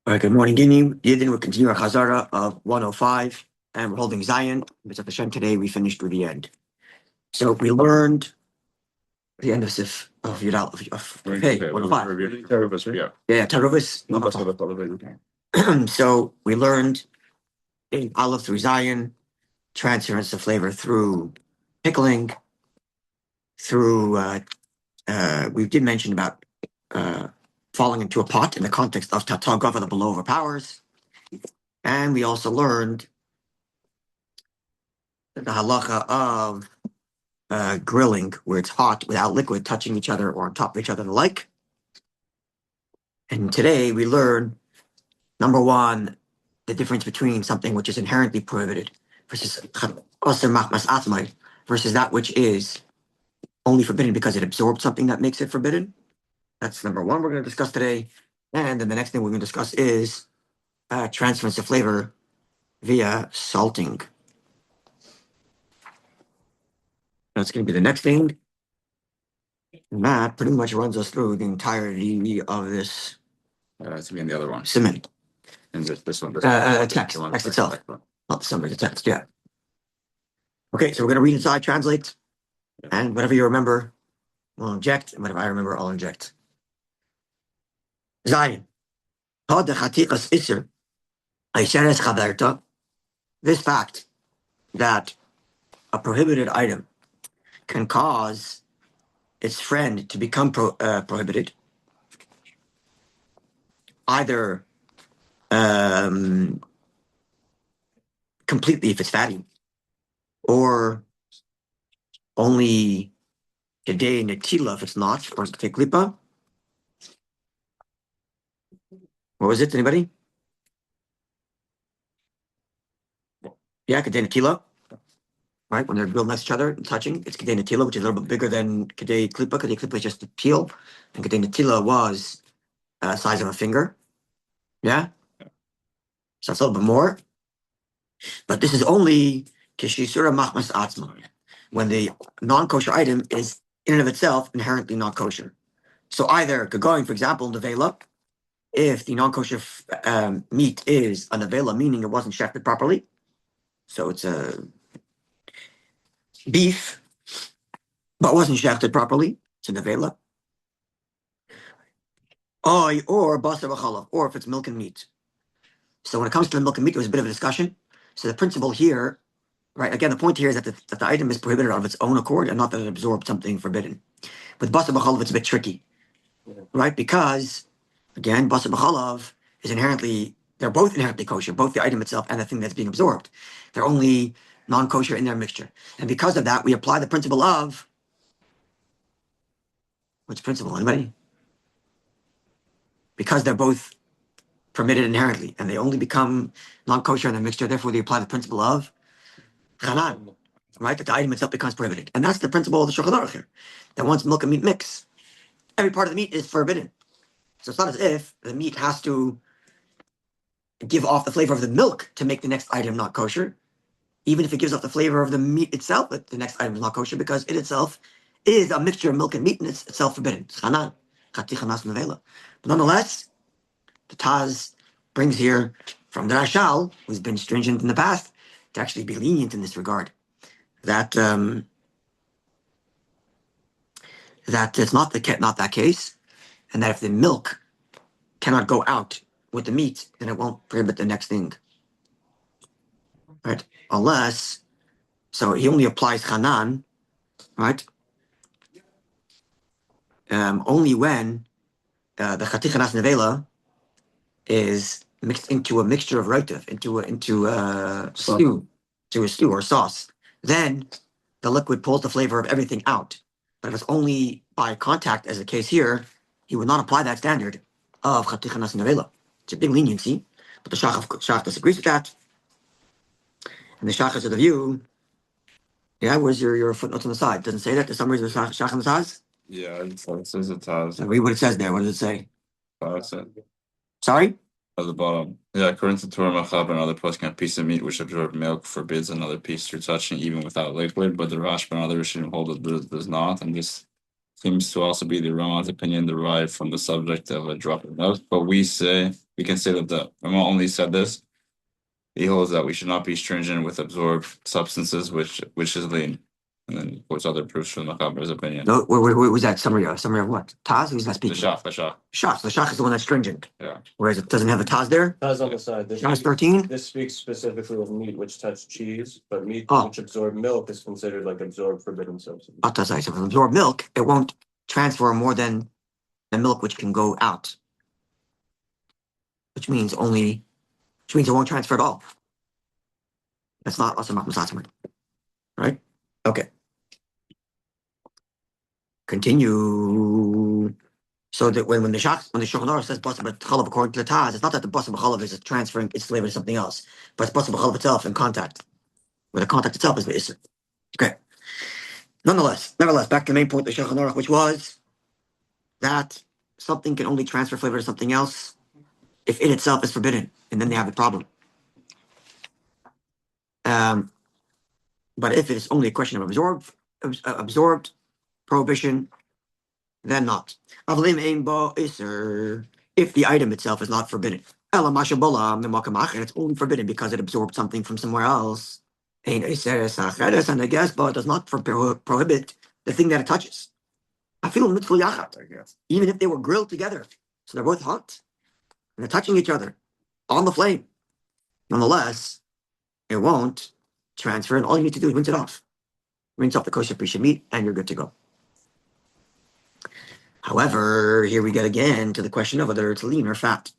All right, good morning, Guinea. Yidden, we'll continue our CHAZZARAH of 105, and we're holding Zion. Mitzvah Hashem, today we finished with the end. So we learned the end of Sif, of Yudal, of Hey, 105. Yeah, Taruvis. So we learned in Aleph through Zion, transference of flavor through pickling, through, we did mention about falling into a pot in the context of Tatagava, the below overpowers. And we also learned the halacha of grilling, where it's hot without liquid touching each other or on top of each other and the like. And today we learn, number one, the difference between something which is inherently prohibited versus versus that which is only forbidden because it absorbed something that makes it forbidden. That's number one we're going to discuss today. And then the next thing we're going to discuss is transference of flavor via salting. That's going to be the next thing. And that pretty much runs us through the entirety of this. To be in the other one. Siman. And this one. Text itself. Not the summary, the text, yeah. Okay, so we're going to read inside, translate, and whatever you remember, we'll inject, and whatever I remember, I'll inject. Zion. This fact that a prohibited item can cause its friend to become prohibited, either completely if it's fatty, or only kedei netila if it's not, or kedei klipa. What was it? Anybody? Yeah, kedei netila. Right, when they're built next to each other and touching, it's kedei netila, which is a little bit bigger than kedei klipa. Kedei klipa is just a peel, and kedei netila was the size of a finger. Yeah, so it's a little bit more. But this is only kishisura machmas atzma, when the non-kosher item is in and of itself inherently not kosher. So either going, for example, nevela, if the non-kosher meat is a nevela, meaning it wasn't shechted properly, so it's a beef, but wasn't shechted properly, it's a nevela. Or basar v'chalav, or if it's milk and meat. So when it comes to the milk and meat, there was a bit of a discussion. So the principle here, right, again, the point here is that the item is prohibited of its own accord and not that it absorbed something forbidden. With basar v'chalav, it's a bit tricky, right? Because, again, basar v'chalav is inherently, they're both inherently kosher, both the item itself and the thing that's being absorbed. They're only non-kosher in their mixture. And because of that, we apply the principle of, which principle, anybody? Because they're both permitted inherently, and they only become non-kosher in their mixture, therefore they apply the principle of chanan, right? That the item itself becomes prohibited. And that's the principle of the Shulchan Aruch here, that once milk and meat mix, every part of the meat is forbidden. So it's not as if the meat has to give off the flavor of the milk to make the next item not kosher. Even if it gives off the flavor of the meat itself, but the next item is not kosher because it itself is a mixture of milk and meat and it's itself forbidden. It's chanan, chati chanas nevela. But nonetheless, the Taz brings here from the Rashal, who's been stringent in the past, to actually be lenient in this regard. That that it's not that case, and that if the milk cannot go out with the meat, then it won't prohibit the next thing. Right? Unless, so he only applies chanan, right? Only when the chatichanas nevela is mixed into a mixture of rotif, into a stew or sauce. Then the liquid pulls the flavor of everything out. But if it's only by contact, as the case here, he would not apply that standard of chatichanas nevela. It's a big leniency, but the Shach disagrees with that. And the Shach is of the view, yeah, where's your footnotes on the side? Doesn't say that? The summary of the Shach on the Taz? Yeah, it says it Taz. Read what it says there. What does it say? At Sorry? the bottom. Yeah, according to Torah Machab, another posting, a piece of meat which absorbed milk forbids another piece through touching even without liquid, but the Rashba and others should hold that it does not, and this seems to also be the Ramah's opinion derived from the subject of a drop of milk. But we say we can say that the Rama only said this. He holds that we should not be stringent with absorbed substances, which is lean. And then quotes other proofs from the Machaber's opinion. No, where was that summary of? Summary of what? Taz? Who's that speaking? The Shach. Shach. The Shach is the one that's stringent. Yeah. Whereas it doesn't have a Taz there. Taz on the side. Shach 13. This speaks specifically of meat which touch cheese, but meat Oh. which absorb milk is considered like absorbed forbidden substance. So if it absorb milk, it won't transfer more than the milk which can go out. Which means it won't transfer at all. That's not also Machmas. Right? Okay. Continue. So that when the Shulchan Aruch says Basar B'Chalav according to the Taz, it's not that the Basar B'Chalav is transferring its flavor to something else, but it's Basar B'Chalav itself in contact. Where the contact itself is the Isser. Okay. Nevertheless, back to the main point of the Shulchan Aruch, which was that something can only transfer flavor to something else if it itself is forbidden, and then they have a problem. But if it is only a question of absorbed prohibition, then not. If the item itself is not forbidden, it's only forbidden because it absorbed something from somewhere else. And I guess, but it does not prohibit the thing that it touches. Even if they were grilled together, so they're both hot and they're touching each other on the flame, nonetheless, it won't transfer, and all you need to do is rinse it off. Rinse off the kosher piece of meat, and you're good to go. However, here we get again to the question of whether it's lean or fat.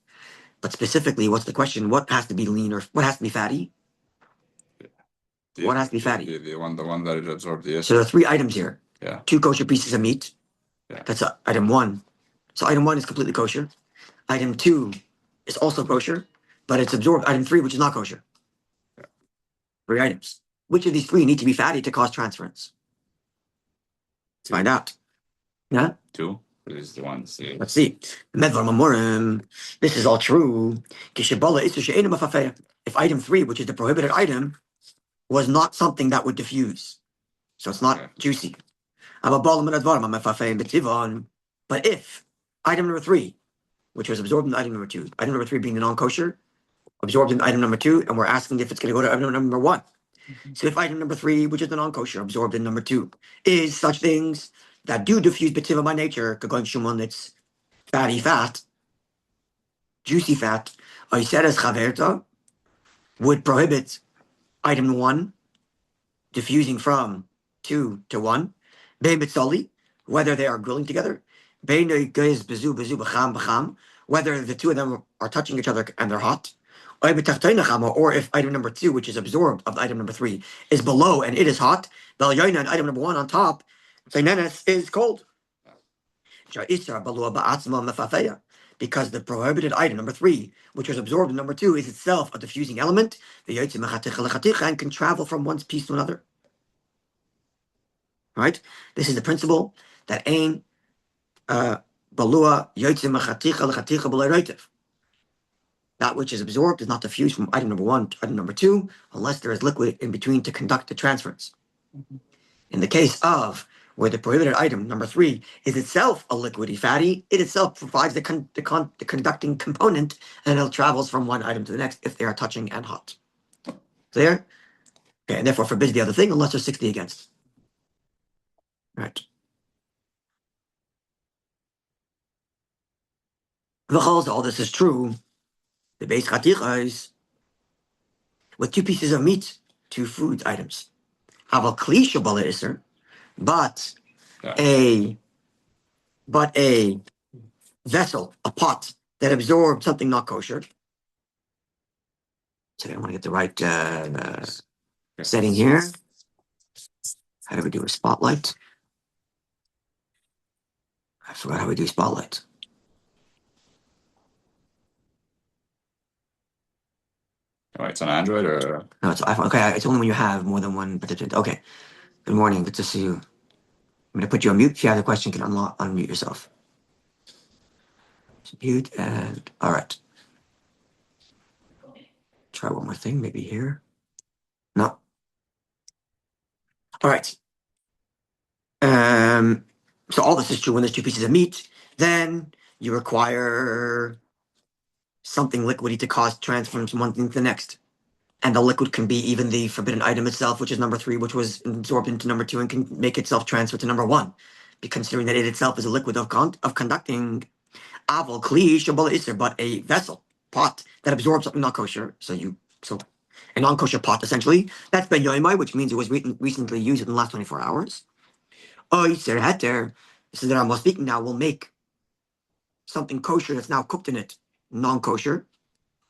But specifically, what's the question? What has to be lean or what has to be fatty? What has to be fatty? The one that it absorbed the. So there are 3 items here. Yeah. 2 kosher pieces of meat. Yeah. That's item 1. So item 1 is completely kosher. Item 2 is also kosher, but it's absorbed. Item 3, which is not kosher. 3 items. Which of these 3 need to be fatty to cause transference? Let's find out. Yeah? 2. Is the ones. Yeah. Let's see. This is all true. If item 3, which is the prohibited item, was not something that would diffuse, so it's not juicy. But if item number 3, which was absorbed in item number 2, item number 3 being the non-kosher, absorbed in item number 2, and we're asking if it's going to go to item number 1. So if item number 3, which is the non-kosher, absorbed in number 2, is such things that do diffuse betiva by nature, kagon shumon, it's fatty fat, juicy fat, oiseres chaverta, would prohibit item 1 diffusing from 2 to 1, bein betzali, whether they are grilling together, bein geiz bezu b'cham b'cham, whether the 2 of them are touching each other and they're hot, or if item number 2, which is absorbed of item number 3, is below and it is hot, and item number 1 on top, is cold. Because the prohibited item number 3, which was absorbed in number 2, is itself a diffusing element, and can travel from one piece to another. Right? This is the principle that ain balua yotzim mechaticha lechaticha b'leirotiv. That which is absorbed is not diffused from item number 1 to item number 2 unless there is liquid in between to conduct the transference. In the case of where the prohibited item number 3 is itself a liquidy fatty, it itself provides the conducting component, and it travels from one item to the next if they are touching and hot. Clear? Okay, and therefore forbids the other thing unless there's 60 against. Right. All this is true. The base chaticha is with 2 pieces of meat, 2 food items. Aval kli shabala iser, but a vessel, a pot that absorbed something not kosher. So I want to get the right setting here. How do we do a spotlight? I forgot how we do spotlight. Oh, it's on Android or? No, it's iPhone. Okay, it's only when you have more than one participant. Okay. Good morning. Good to see you. I'm going to put you on mute. If you have a question, you can unmute yourself. Just mute and all right. Try one more thing, maybe here. No. All right. So all this is true when there's 2 pieces of meat. Then you require something liquidy to cause transfer from one thing to the next. And the liquid can be even the forbidden item itself, which is number 3, which was absorbed into number 2 and can make itself transfer to number 1, considering that it itself is a liquid of conducting. Aval kli shabala iser, but a vessel, pot that absorbs something not kosher. So a non-kosher pot essentially. That's ben yoimai, which means it was recently used in the last 24 hours. Oh, iser heter. This is that I'm speaking now. Will make something kosher that's now cooked in it non-kosher.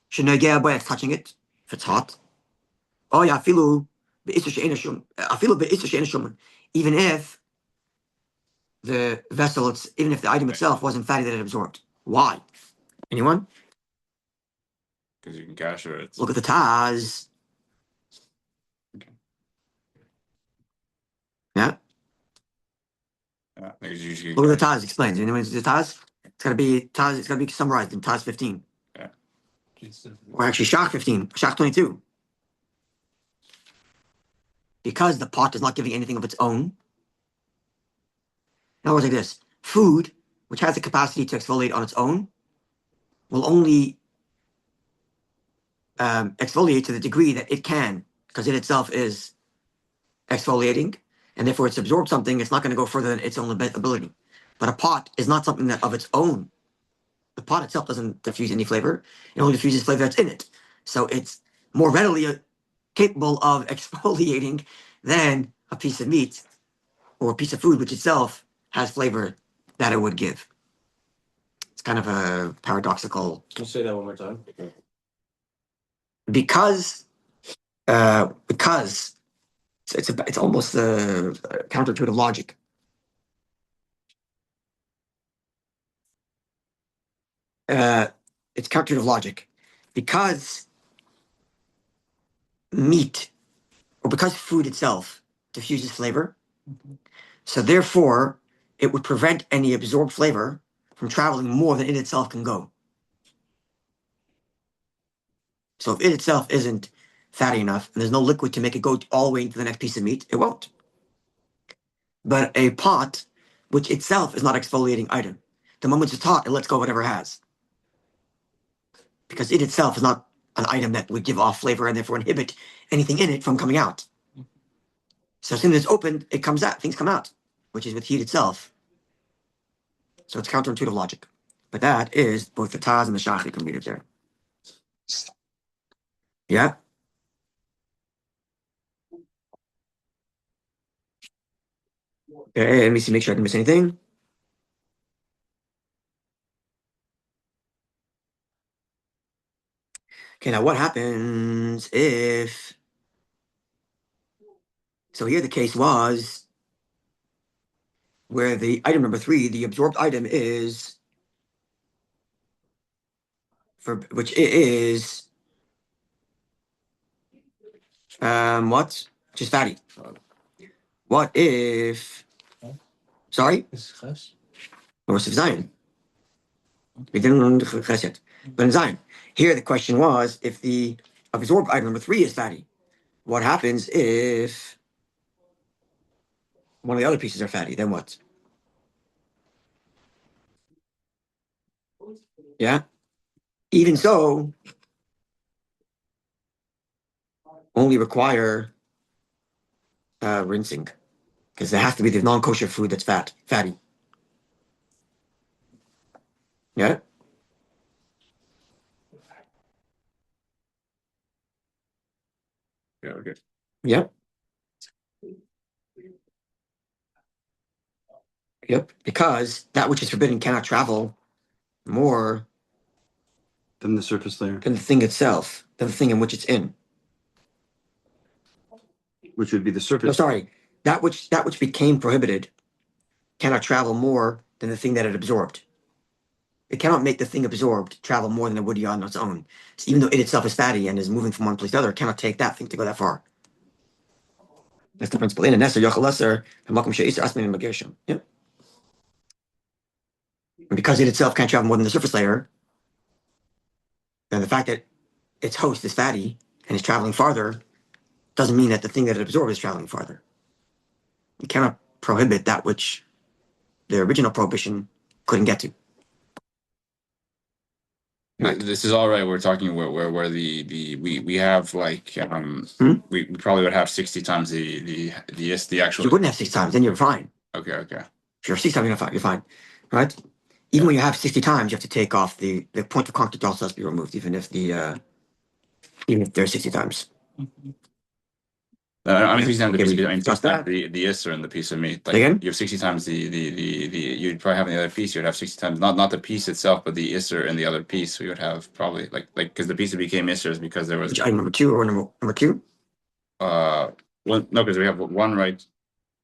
Shenagea by touching it if it's hot. Oh yeah, afilu even if the vessel, even if the item itself wasn't fatty that it absorbed. Why? Anyone? Because you can kasher it. Look at the Taz. Yeah. Yeah, because you Look at the Taz explains. Anyone see the Taz? It's gotta be Taz. It's gotta be summarized in Taz 15. Yeah. Or actually, Shach 15, Shach 22. Because the pot is not giving anything of its own. In other words, like this: food, which has the capacity to exfoliate on its own, will only exfoliate to the degree that it can, because it itself is exfoliating, and therefore it's absorbed something. It's not going to go further than its own ability. But a pot is not something that of its own. The pot itself doesn't diffuse any flavor. It only diffuses flavor that's in it. So it's more readily capable of exfoliating than a piece of meat or a piece of food, which itself has flavor that it would give. It's kind of a paradoxical. Can you say that one more time? Because it's almost counterintuitive logic. It's counterintuitive logic because meat or because food itself diffuses flavor. So therefore, it would prevent any absorbed flavor from traveling more than it itself can go. So if it itself isn't fatty enough and there's no liquid to make it go all the way into the next piece of meat, it won't. But a pot, which itself is not an exfoliating item, the moment it's hot, it lets go of whatever it has. Because it itself is not an item that would give off flavor and therefore inhibit anything in it from coming out. So as soon as it's opened, it comes out, things come out, which is with heat itself. So it's counterintuitive logic. But that is both the Taz and the Shach. You can read it there. Yeah. Okay, let me see, make sure I didn't miss anything. Okay, now what happens if... So here the case was where the item number 3, the absorbed item is... which is... what? Just fatty. What if... Sorry? Or Zion. We didn't learn the Ches yet. But in Zion. Here the question was, if the absorbed item number 3 is fatty, what happens if one of the other pieces are fatty? Then what? Yeah? Even so, only require rinsing. Because there has to be the non-kosher food that's fatty. Yeah? Yeah, okay. Yep. Yep. Because that which is forbidden cannot travel more Than the surface layer, than the thing itself, than the thing in which it's in. which would be the surface. No, sorry. That which became prohibited cannot travel more than the thing that it absorbed. It cannot make the thing absorbed travel more than it would on its own. So even though it itself is fatty and is moving from one place to the other, it cannot take that thing to go that far. That's the principle. In a Nesser, Yochel Lesser, and Malcolm She'isr, Asmin, and Magirshim. Yep. And because it itself can't travel more than the surface layer, then the fact that its host is fatty and is traveling farther doesn't mean that the thing that it absorbs is traveling farther. You cannot prohibit that which the original prohibition couldn't get to. Right. This is all right. We're talking where we have like we probably would have 60 times the You actual. wouldn't have 6 times, then you're fine. Okay. If you're 6 times, you're fine. Right? Even when you have 60 times, you have to take off the point of contact also has to be removed, even if there's 60 times. I'm 60 times the Okay, piece we of meat. I mean, discussed that. the isser and the piece of meat. Like Again? you have 60 times the you'd probably have in the other piece. You'd have 60 times not the piece itself, but the isser in the other piece. So you would have probably like because the piece that became isser is because there was Which item number 2 or number 2? one no because we have one right.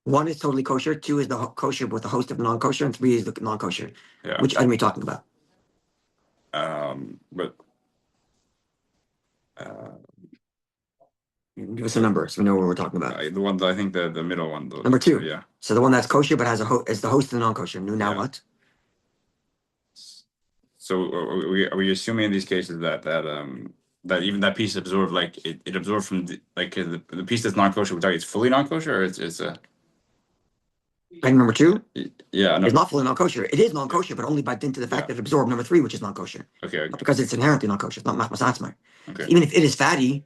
1 is totally kosher. 2 is the kosher with a host of non-kosher, and 3 is the non-kosher. Yeah. Which item are we talking about? But Give us a number so we know what we're talking about. the one I think the middle one. Number 2. Yeah. So the one that's kosher but has is the host of the non-kosher. Now Yeah. what? So are we assuming in these cases that even that piece absorbed like it absorbed from the piece that's non-kosher we're talking it's fully non-kosher or it's Item number 2 yeah no is not fully non-kosher. It is non-kosher, but only by dint to the fact that it absorbed number 3, which is non-kosher. okay Not because it's inherently non-kosher. It's not machmas atzmai. okay Even if it is fatty,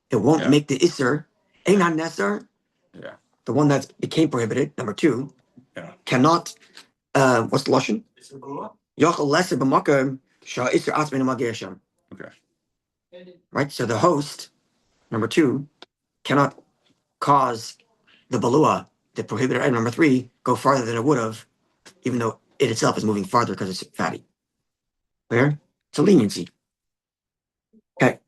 it won't Yeah. make the isser. Ain't not nesser. Yeah. The one that became prohibited, number 2, Yeah. cannot. What's the lashon? Yochel lesser b'makom shah isser atzmai namagir Hashem. Okay. Right. So the host, number 2, cannot cause the balua, the prohibited item number 3, go farther than it would have, even though it itself is moving farther because it's fatty. Clear? It's a leniency. Okay.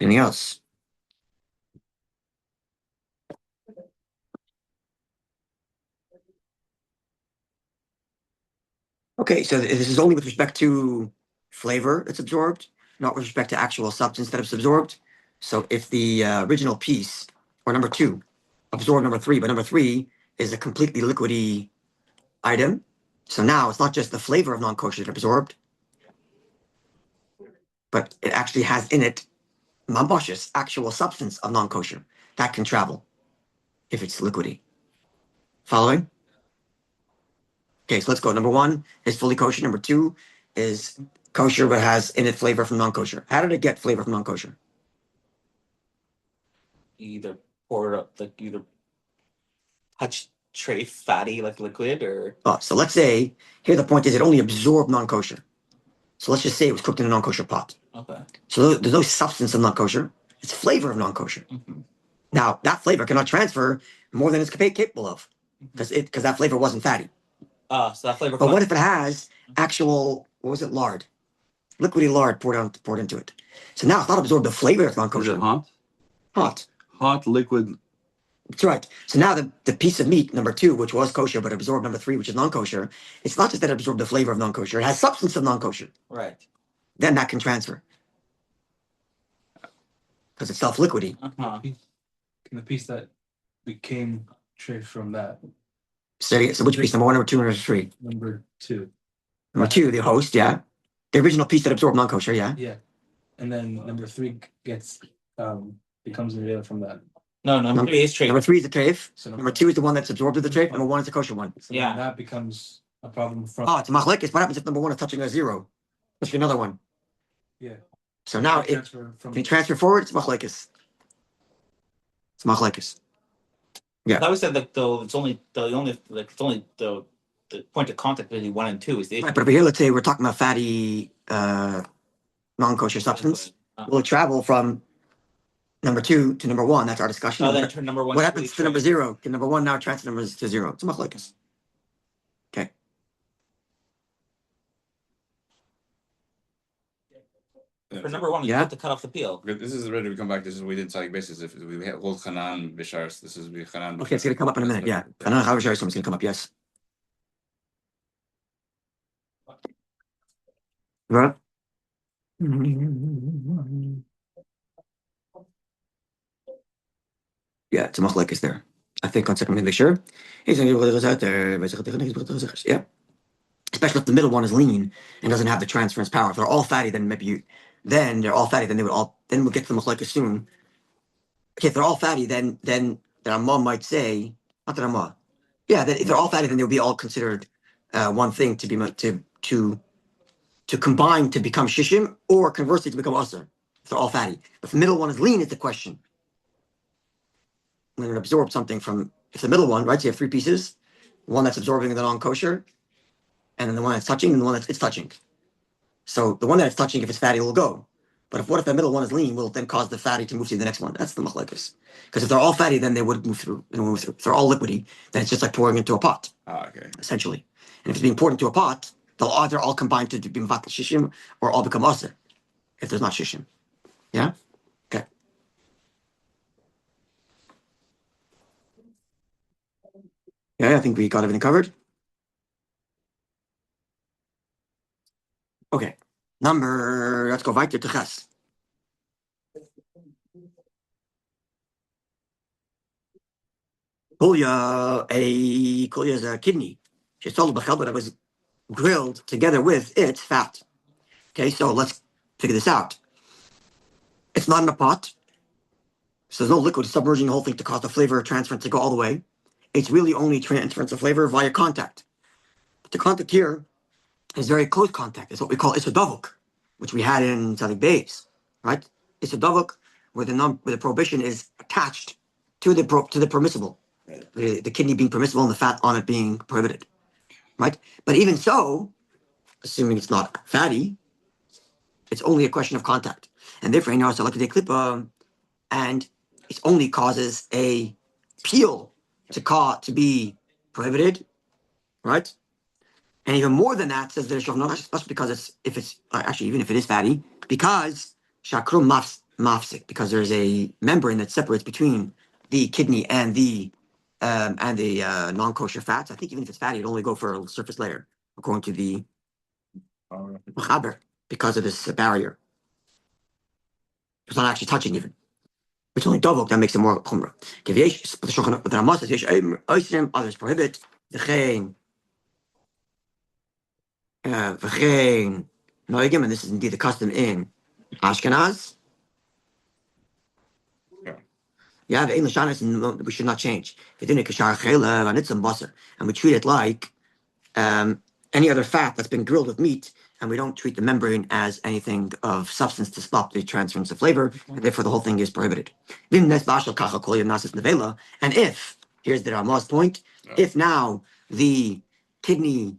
Anything else? Okay, so this is only with respect to flavor that's absorbed, not with respect to actual substance that is absorbed. So if the original piece, or number 2, absorbed number 3, but number 3 is a completely liquidy item. So now it's not just the flavor of non-kosher that absorbed, but it actually has in it mamboshes, actual substance of non-kosher that can travel if it's liquidy. Following? Okay, so let's go. Number 1 is fully kosher. Number 2 is kosher but has in it flavor from non-kosher. How did it get flavor from non-kosher? Either pour it up, like either touch tray fatty like liquid or Oh, so let's say here the point is it only absorbed non-kosher. So let's just say it was cooked in a non-kosher pot. okay. So there's no substance of non-kosher. It's flavor of non-kosher. Mm-hmm. Now that flavor cannot transfer more than it's capable of because that flavor wasn't fatty. So that flavor. But what if it has actual, what was it, lard? Liquidy lard poured into it. So now it's not absorbed the flavor of Is non-kosher. it hot? Hot. Hot liquid. That's right. So now the piece of meat, number 2, which was kosher, but absorbed number 3, which is non-kosher, it's not just that it absorbed the flavor of non-kosher, it has substance of non-kosher. Right. Then that can transfer. Because it's self-liquidy. Uh-huh. The piece that became tray from that So which piece? Number 1, number 2, number 3? number 2. Number 2, the host, yeah. The original piece that absorbed non-kosher, yeah. Yeah, and then number 3 gets becomes an from that. No, number 3 is tray. Number 3 is the treif. So Number 2 is the one that's absorbed with the treif. Number 1 is the kosher one. So Yeah. then that becomes a problem from. Oh, it's a machlekes. What happens if number 1 is touching a 0? Let's get another one. Yeah. So now it Transfer from. can you transfer forward. It's machlekes. It's machlekes. I always said like though it's only the point of contact between 1 and 2 is the issue. Right, but over here, let's say we're talking about fatty non-kosher substance. Will it travel from number 2 to number 1? That's our discussion. Oh, then turn number 1. What happens to number 0? Can number 1 now transfer numbers to 0? It's a machlekes. Okay. For number 1, you have to cut off the peel. This is ready to come back. This is we did talk basis. If we have old Hanan Bishars, this is Hanan. Okay, it's going to come up in a minute. Yeah. I don't know how it's going to come up. Yes. Right. Yeah, it's a machlekes there. I think on second, make sure. Yeah. Especially if the middle one is lean and doesn't have the transference power. If they're all fatty, then they're all fatty, then we'll get to the machlekes soon. Okay, if they're all fatty, then the Ramah might say, not the Ramah, Yeah, that if they're all fatty, then they would be all considered one thing to be to combine to become shishim, or conversely to become usr. If they're all fatty. If the middle one is lean, it's the question. When it absorbs something from, if the middle one, right? So you have three pieces, one that's absorbing the non-kosher, and then the one that's touching, and the one that's it's touching. So the one that's touching, if it's fatty, will go. But what if the middle one is lean? Will it then cause the fatty to move to the next one? That's the machlekes. Because if they're all fatty, then they would move through. If they're all liquidy, then it's just like pouring into a pot, Okay. essentially. And if it's being poured into a pot, they'll either all combine to be mvatal shishim or all become aser. If there's not shishim, yeah. Okay. Yeah, I think we got everything covered. Okay. Let's go weiter to Ches. Kulya is a kidney. She's told Bechel, but it was grilled together with its fat. Okay, so let's figure this out. It's not in a pot, so there's no liquid submerging the whole thing to cause the flavor transference to go all the way. It's really only transference of flavor via contact. But the contact here is very close contact. It's what we call isodavuk, which we had in Tzadik Beis, right? Isodavuk, where the prohibition is attached to the permissible, the kidney being permissible and the fat on it being prohibited, right? But even so, assuming it's not fatty, it's only a question of contact, and therefore, you know, so like the klipa, and it only causes a peel to be prohibited, right? And even more than that, says there's no, especially because it's actually even if it is fatty, because shakrum mafsik, because there's a membrane that separates between the kidney and the non-kosher fats. I think even if it's fatty, it'll only go for a surface layer, according to the Mechaber, because of this barrier. It's not actually touching even. It's only dovok that makes it more chumrah. But the Rama says, others prohibit. V'chein noigim, and this is indeed the custom in Ashkenaz. Yeah, the English we should not change. And we treat it like any other fat that's been grilled with meat, and we don't treat the membrane as anything of substance to stop the transference of flavor, and therefore the whole thing is prohibited. And if, here's the Rama's point, if now the kidney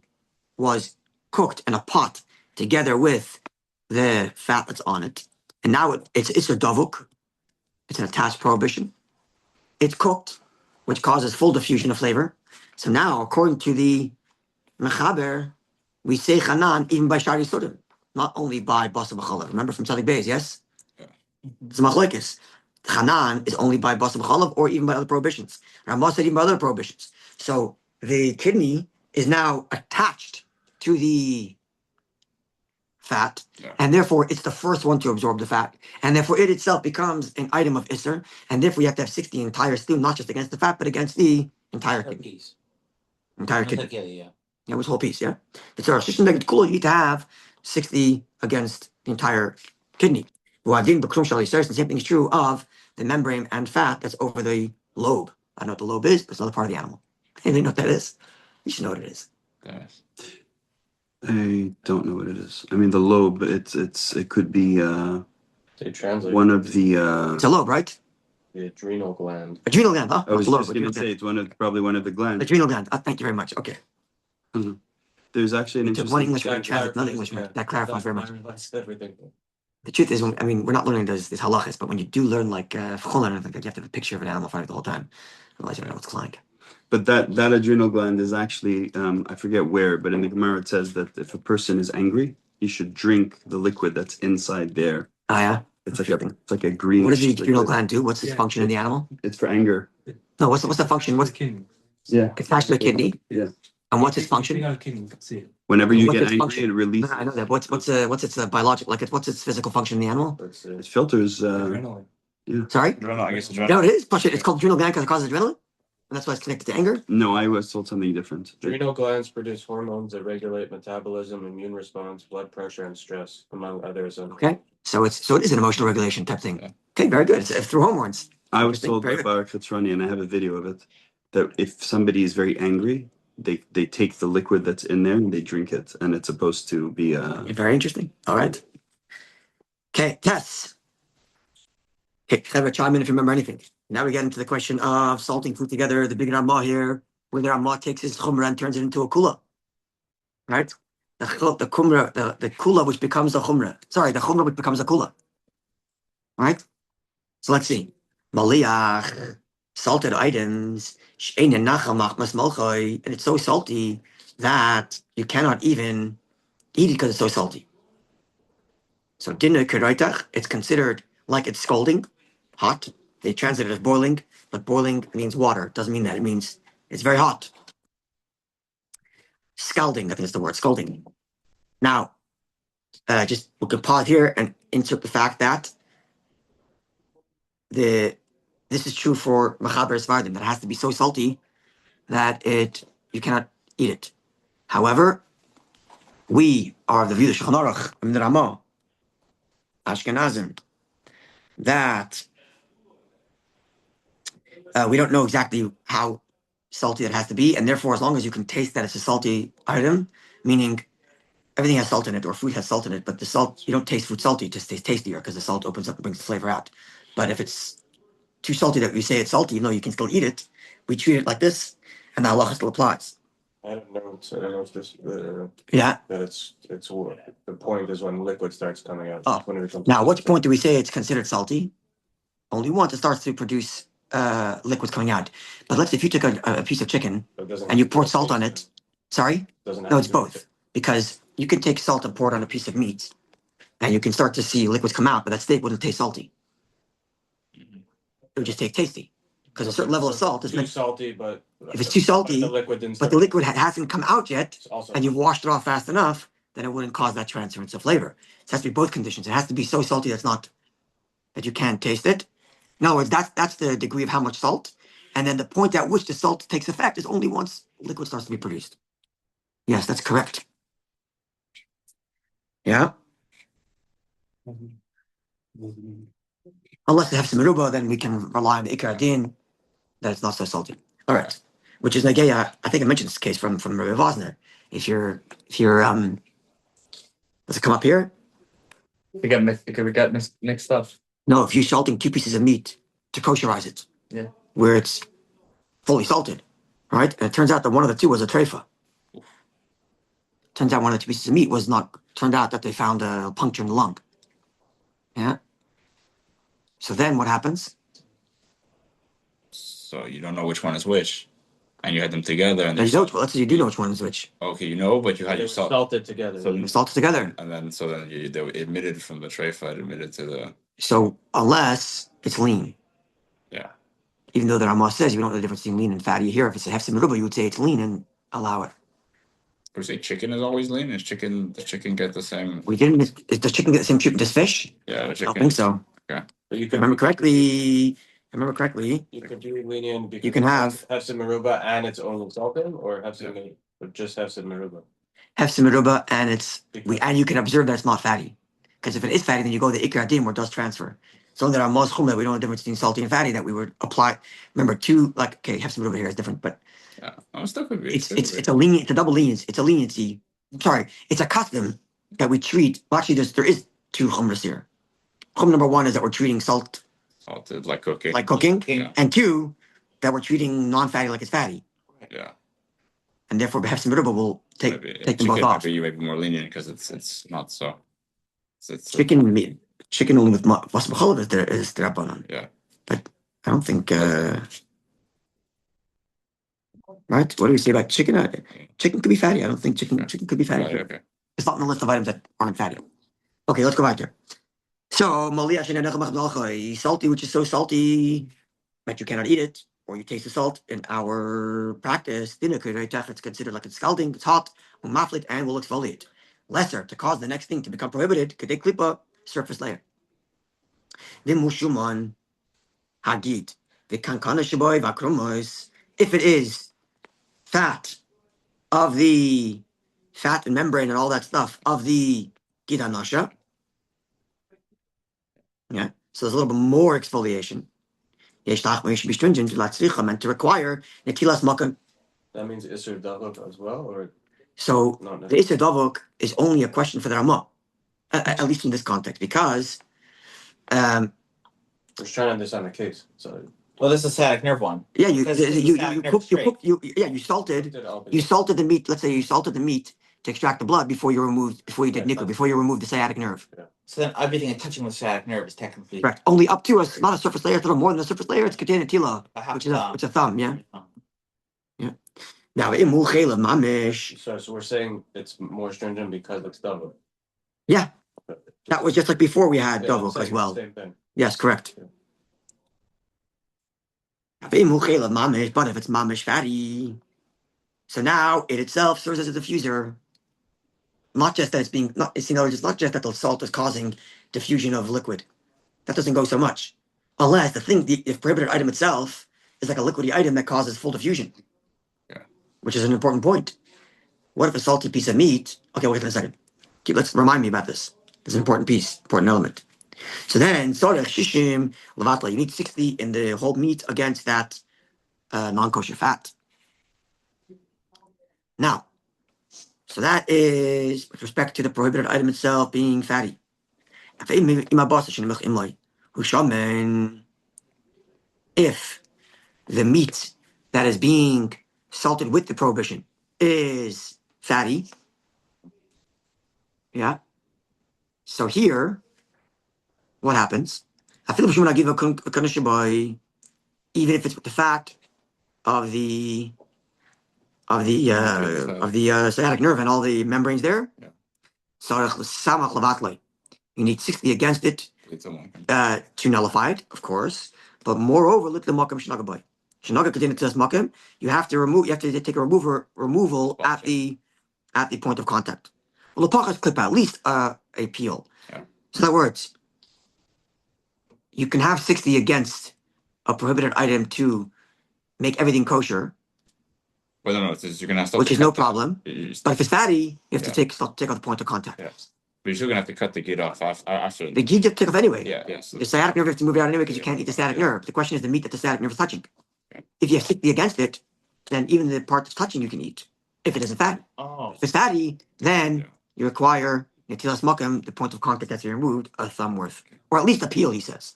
was cooked in a pot together with the fat that's on it, and now it's a davuk, it's an attached prohibition. It's cooked, which causes full diffusion of flavor. So now, according to the Mechaber, we say chanan even by shari sudim, not only by basa b'chalav. Remember from Tzadik Beis, yes? It's machlekes. Chanan is only by basa b'chalav or even by other prohibitions. Rambam said even by other prohibitions. So the kidney is now attached to the fat, and therefore it's the first one to absorb the fat, and therefore it itself becomes an item of Isser, and therefore you have to have 60 entire stew, not just against the fat, but against the entire kidney. Piece. Entire kidney. Yeah. It was whole piece, yeah? It's our system that cool, you need to have 60 against the entire kidney. The same thing is true of the membrane and fat that's over the lobe. I don't know what the lobe is, but it's another part of the animal. Anybody know what that is? You should know what it is. Yes. I don't know what it is. I mean, the lobe. It could be They translate one of the. It's a lobe, right? the adrenal gland. Adrenal gland, huh? I was Lobe, just going adrenal to gland. say it's probably one of the glands. Adrenal gland. Thank you very much. Okay. There's actually an We took one interesting. English word, translate another English word. That clarifies very much. Everything. The truth is, I mean, we're not learning these halachas, but when you do learn like cholan, you have to have a picture of an animal fighting the whole time. Otherwise, you don't know what's lying. But that adrenal gland is actually I forget where, but in the Gemara it says that if a person is angry, he should drink the liquid that's inside there. Ah, yeah. It's like a green. What does the adrenal liquid. gland do? What's its function in the animal? It's for anger. No, what's the function? What's kidney? Yeah. attached to the kidney? Yeah. And what's its Thing function? on a kidney, you can see it. Whenever you What's get its angry, function? it releases. I know that. What's its biological? Like, what's its physical function in the animal? It filters. Adrenaline. Sorry. Adrenaline, I guess. No, it is. It's called adrenal gland because it causes adrenaline, and that's why it's connected to anger. No, I was told something different. Adrenal glands produce hormones that regulate metabolism, immune response, blood pressure, and stress, among others. And Okay, so it is an emotional regulation type thing. Yeah. Okay, very good. It's through hormones. I was Interesting. told by Very good. Barak Chatzrani, and I have a video of it, that if somebody is very angry, they take the liquid that's in there and they drink it, and it's supposed to be Very interesting. All right. Okay, Tess. Okay, Trevor, chime in if you remember anything. Now we get into the question of salting food together. The big Ramah here, where the Ramah takes his chumrah and turns it into a kula. Right? The kumrah, the kula which becomes the chumrah. Sorry, the chumrah which becomes a kula. Right? So let's see. Maliach, salted items, and it's so salty that you cannot even eat it because it's so salty. So dinner keraitach, it's considered like it's scalding, hot. They translate it as boiling, but boiling means water. It doesn't mean that. It means it's very hot. Scalding, I think is the word, scalding. Now, just we could pause here and insert the fact that this is true for machaber svardim, that it has to be so salty that you cannot eat it. However, we are of the view of Shulchan Aruch and the Ramah, Ashkenazim, that we don't know exactly how salty it has to be, and therefore, as long as you can taste that it's a salty item, meaning everything has salt in it or food has salt in it, but the salt, you don't taste food salty, it just tastes tastier because the salt opens up and brings the flavor out. But if it's too salty that we say it's salty, even though you can still eat it, we treat it like this, and the halacha still applies. I don't know if this, Yeah. that it's the point is when liquid starts coming out. Oh. When it becomes Now, what point do we say it's considered salty? Only once it starts to produce liquids coming out. But let's say if you took a piece of chicken and you poured salt on it. Sorry? No, it's both. Because you can take salt and pour it on a piece of meat, and you can start to see liquids come out, but that steak wouldn't taste salty. It would just taste tasty. Because a certain level of salt is too meant. salty, but If it's too salty, the liquid didn't but the liquid hasn't come out yet, it's also and you've washed it off fast enough, then it wouldn't cause that transference of flavor. So it has to be both conditions. It has to be so salty that you can't taste it. In other words, that's the degree of how much salt. And then the point at which the salt takes effect is only once liquid starts to be produced. Yes, that's correct. Yeah. Unless they have some meruba, then we can rely on the ikar din that it's not so salty. All right. Which is Nageya, I think I mentioned this case from Rabbi Vosner. If you're does it come up here? We got mixed up. No, if you're salting 2 pieces of meat to kosherize it. Yeah. Where it's fully salted. Right? And it turns out that one of the two was a treifa. Turns out one of the 2 pieces of meat was not, turned out that they found a puncture in the lung. Yeah. So then what happens? So you don't know which one is which, and you had them together, and Let's say you do know which one is which. okay, you know, but you had they your were salt, salted together. So- You salt it together. and then they were emitted from the treifa, emitted to the So unless it's lean. yeah. Even though the Ramah says you don't know the difference between lean and fatty. Here, if it's a hefsed meruba, you would say it's lean and allow it. We say chicken is always lean. Does chicken get the same? We didn't. Does chicken get the same treatment as fish? Yeah, the I chicken. don't think so. But you If I could remember correctly. You you could do lenient because You can have- hefsed meruba and it's only salted, or hefsed or just hefsed meruba. hefsed meruba, and and you can observe that it's not fatty. Because if it is fatty, then you go to the ikar din where it does transfer. So there are most chum that we don't know the difference between salty and fatty that we would apply. Remember, hefsed meruba here is different, but Yeah, still could be. it's a lenient, it's a double lenience. It's a leniency. Sorry, it's a custom that we treat. Well, actually, there is 2 chumras here. Chum number 1 is that we're treating salt salted like cooking. like cooking, Yeah. and 2 that we're treating non-fatty like it's fatty, Yeah. and therefore hefsed meruba will take them both off. Maybe you might be more lenient because it's not so. It's Chicken meat, chicken only with wasbacholav is the rabbanon. Yeah. But I don't think. Right? What do we say about chicken? Chicken could be fatty. I don't think chicken could be fatty. Right, okay. It's not on the list of items that aren't fatty. Okay, let's go back there. So salty, which is so salty that you cannot eat it, or you taste the salt. In our practice, it's considered like it's scalding, it's hot, umaflit, and will exfoliate. Lesser, to cause the next thing to become prohibited, kedei klipa, surface layer. Vimushuman hagid, v'kankana shaboy v'akrumos. If it is fat of the fat and membrane and all that stuff of the gidanasha, yeah. So there's a little bit more exfoliation. You should be stringent meant to require netilas makom. That means Isser Davok as well, or So not the Isser Davok is only a question for the Ramah, at least in this context, because We're just trying to understand the case. So Well, this is a sciatic nerve one. yeah, you Because it's you sciatic nerve cook straight. you salted did all you the- salted the meat. Let's say you salted the meat to extract the blood before you did Right, nickel, that's- before you removed the sciatic nerve. So then everything touching with sciatic nerve is technically Correct. Only up to not a surface layer, it's a little more than a surface layer. It's contained tila, a half which is thumb. a thumb. Yeah. Now imul chaylev mamish. So we're saying it's more stringent because it's Davok. Yeah, that was just like before we had Yeah, I'm dovok saying as well. Same thing. Yes, correct. Yeah. But if it's mamish fatty, so now it itself serves as a diffuser. Not just that it's not just that the salt is causing diffusion of liquid. That doesn't go so much. Unless the prohibited item itself is like a liquidy item that causes full diffusion. Yeah. Which is an important point. What if a salty piece of meat? Okay, we'll get to that in a second. Let's remind me about this. This is an important piece, important element. So then, Sorech Shishim Levatla, you need 60 in the whole meat against that non-kosher fat. Now, so that is with respect to the prohibited item itself being fatty. If the meat that is being salted with the prohibition is fatty, yeah. So here, what happens? Even if it's with the fat of the sciatic nerve and all the membranes there, you need 60 against it to nullify it, of course. But moreover, look at the makam shnagaboy. Shnaga contained says makam. You have to take a removal at the point of contact. Well, the clip at least a peel. Yeah. So in other words, you can have 60 against a prohibited item to make everything kosher, But no, you're gonna have to which is no problem. But But if it's fatty, you have to Yeah. take off the point of contact. you're still gonna have to cut the gate off after. The gid you have to take off anyway. Yeah, yes. The sciatic nerve you have to move it out anyway because you can't eat the sciatic nerve. The question is the meat that the sciatic nerve is touching. Okay. If you have 60 against it, then even the part that's touching you can eat. If it isn't fatty. Oh. If it's fatty, then Yeah. you require netilas makom, the point of contact that's removed, a thumb worth. Or at least a peel, he says.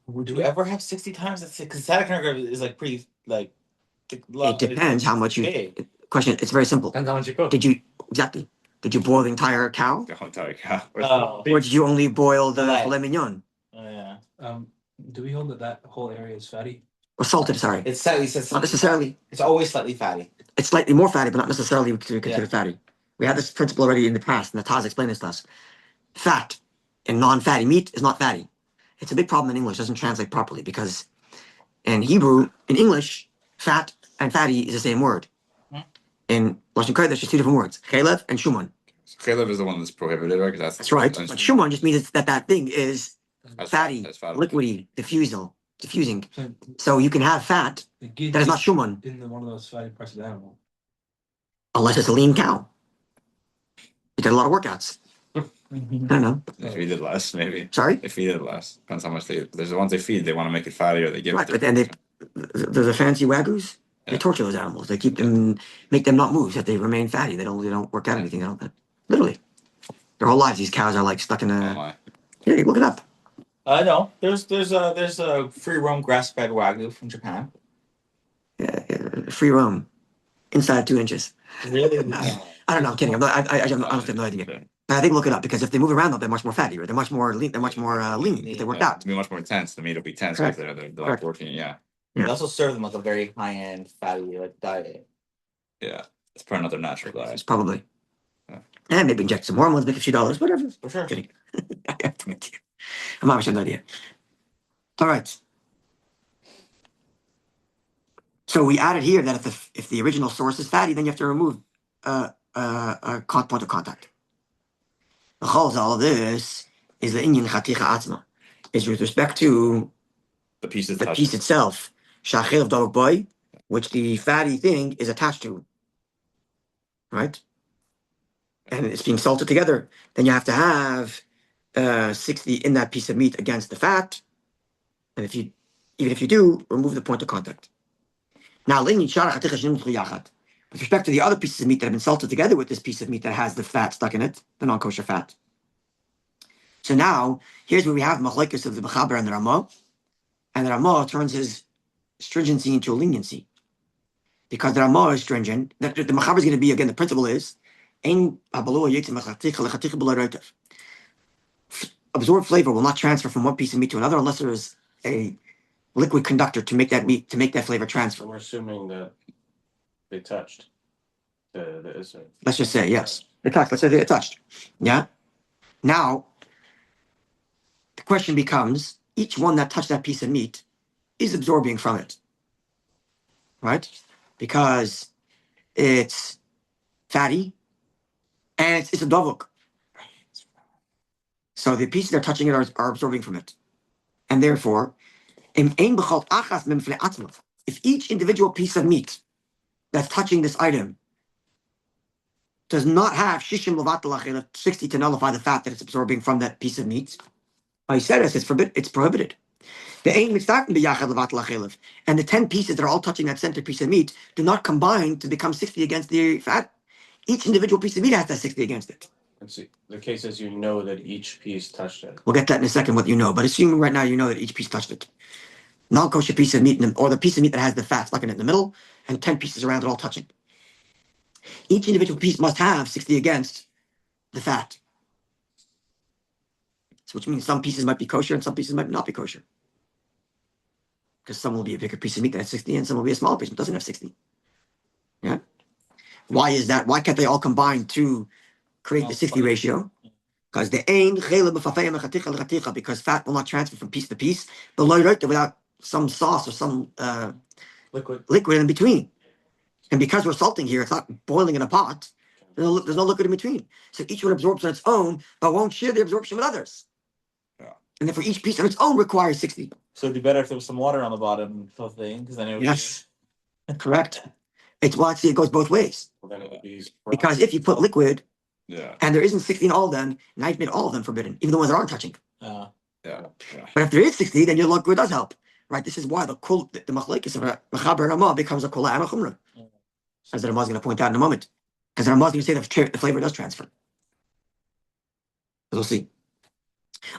Would you ever have 60 times? Because sciatic nerve is like pretty like. It depends how much you. Big. Question, it's very simple. Depends how much you cook. Did you boil the entire cow? The whole entire cow. Oh. Or did you only boil the Filet. filet mignon? Oh, yeah. Do we hold that whole area is fatty? Or salted, sorry. It's slightly. It's Not necessarily. It's always slightly fatty. It's slightly more fatty, but not necessarily considered fatty. We had this principle already in the past, and the Taz explained this to us. Fat in non-fatty meat is not fatty. It's a big problem in English, doesn't translate properly because in Hebrew, in English, fat and fatty is the same word. In Lashon Kodesh, it's two different words, chalev and shuman. Chalev is the one that's prohibited, right? That's right. But shuman just means that thing is fatty, That's fat. liquidy, diffusing. So So you can have fat the gid that is not shuman in one of those fatty parts of the animal. unless it's a lean cow. You did a lot of workouts. I don't know. If you did less, maybe. Sorry? If you did less. Depends how much there's the ones they feed, they want to make it fatty or they give Right, it but then there's a fancy wagoos. They Yeah. torture those animals. They keep them, make them not move so that they remain fatty. They don't work out anything. They don't. Literally, their whole lives, these cows are like stuck in Oh a. my. Here, you look it up. No, there's a free roam grass fed wagyu from Japan. Free roam, inside 2 inches. Really? I don't know. I'm kidding. I honestly have no idea. But I think look it up because if they move around, they're much more fatty. Right? They're much more lean. They're much more lean if they work out. To be much more tense. The meat will be tense Correct. because they're like Correct. working. Yeah. Yeah. They also serve them like a very high end fatty like diet. Yeah. It's part of their natural It's diet. probably. Yeah. And maybe inject some hormones, make a few dollars, whatever. For sure. Kidding. I'm obviously no idea. All right. So we added here that if the original source is fatty, then you have to remove a point of contact. The cause of all of this is the inyan chaticha atzma, is with respect to The piece is the touched. piece itself, shachil of boy, which the fatty thing is attached to, right? And it's being salted together. Then you have to have 60 in that piece of meat against the fat. And if you Even if you do, remove the point of contact. Now, with respect to the other pieces of meat that have been salted together with this piece of meat that has the fat stuck in it, the non-kosher fat. So now, here's where we have machlokes of the Mechaber and the Ramah, and the Ramah turns his stringency into a leniency. Because the Ramah is stringent, the Mechaber is going to be, again, the principle is, absorbed flavor will not transfer from one piece of meat to another unless there is a liquid conductor to make that flavor transfer. So we're assuming that they touched the Isser. Let's just say, yes. Let's say they touched. Yeah? Now, the question becomes, each one that touched that piece of meat is absorbing from it. Right? Because it's fatty and it's a dovuk. So the pieces that are touching it are absorbing from it. And therefore, if each individual piece of meat that's touching this item does not have 60 to nullify the fat that it's absorbing from that piece of meat, I said it's prohibited. And the 10 pieces that are all touching that center piece of meat do not combine to become 60 against the fat. Each individual piece of meat has that 60 against it. And see, the case is you know that each piece touched it. We'll get that in a second, what you know. But assuming right now you know that each piece touched it. Non-kosher piece of meat, or the piece of meat that has the fat stuck in it in the middle, and 10 pieces around it all touching. Each individual piece must have 60 against the fat. So which means some pieces might be kosher and some pieces might not be kosher. Because some will be a bigger piece of meat that has 60 and some will be a smaller piece that doesn't have 60. Yeah? Why is that? Why can't they all combine to create the 60 ratio? Because because fat will not transfer from piece to piece, but without some sauce or some liquid in between. And because we're salting here, it's not boiling in a pot. There's no liquid in between. So each one absorbs on its own, but won't share the absorption with others. Yeah. And therefore each piece on its own requires 60. So it'd be better if there was some water on the bottom of the thing, because then it would Yes. Correct. It goes both ways. Well, then it would be Because if you put liquid Yeah. and there isn't 60 in all of them, now you've made all of them forbidden, even the ones that aren't touching. be. Yeah. But if there is 60, then your liquid does help. Right? This is why the machlokes of Mechaber and Ramah becomes a kula and a chumrah. As the Ramah is going to point out in a moment. Because the Ramah is going to say the flavor does transfer. We'll see.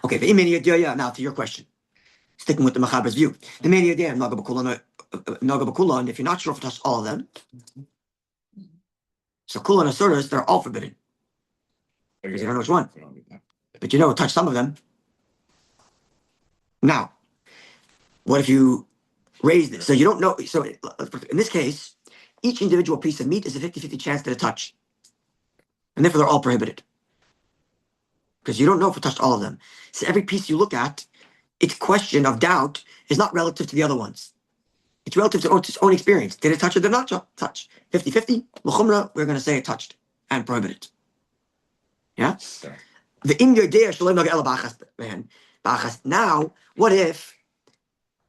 Okay, now to your question. Sticking with the Mechaber's view. The main idea of Naga B'Kula, and if you're not sure if it touched all of them, so Kula and Asuras, they're all forbidden. Because you don't know which one. But you know it touched some of them. Now, what if you raise this? So you don't know. So in this case, each individual piece of meat is a 50-50 chance that it touched. And therefore they're all prohibited. Because you don't know if it touched all of them. So every piece you look at, its question of doubt is not relative to the other ones. It's relative to its own experience. Did it touch or did it not touch? 50-50, l'chumra, we're going to say it touched and prohibited. Yeah? The India Dea Shalom Naga Ela Bachas. Now, what if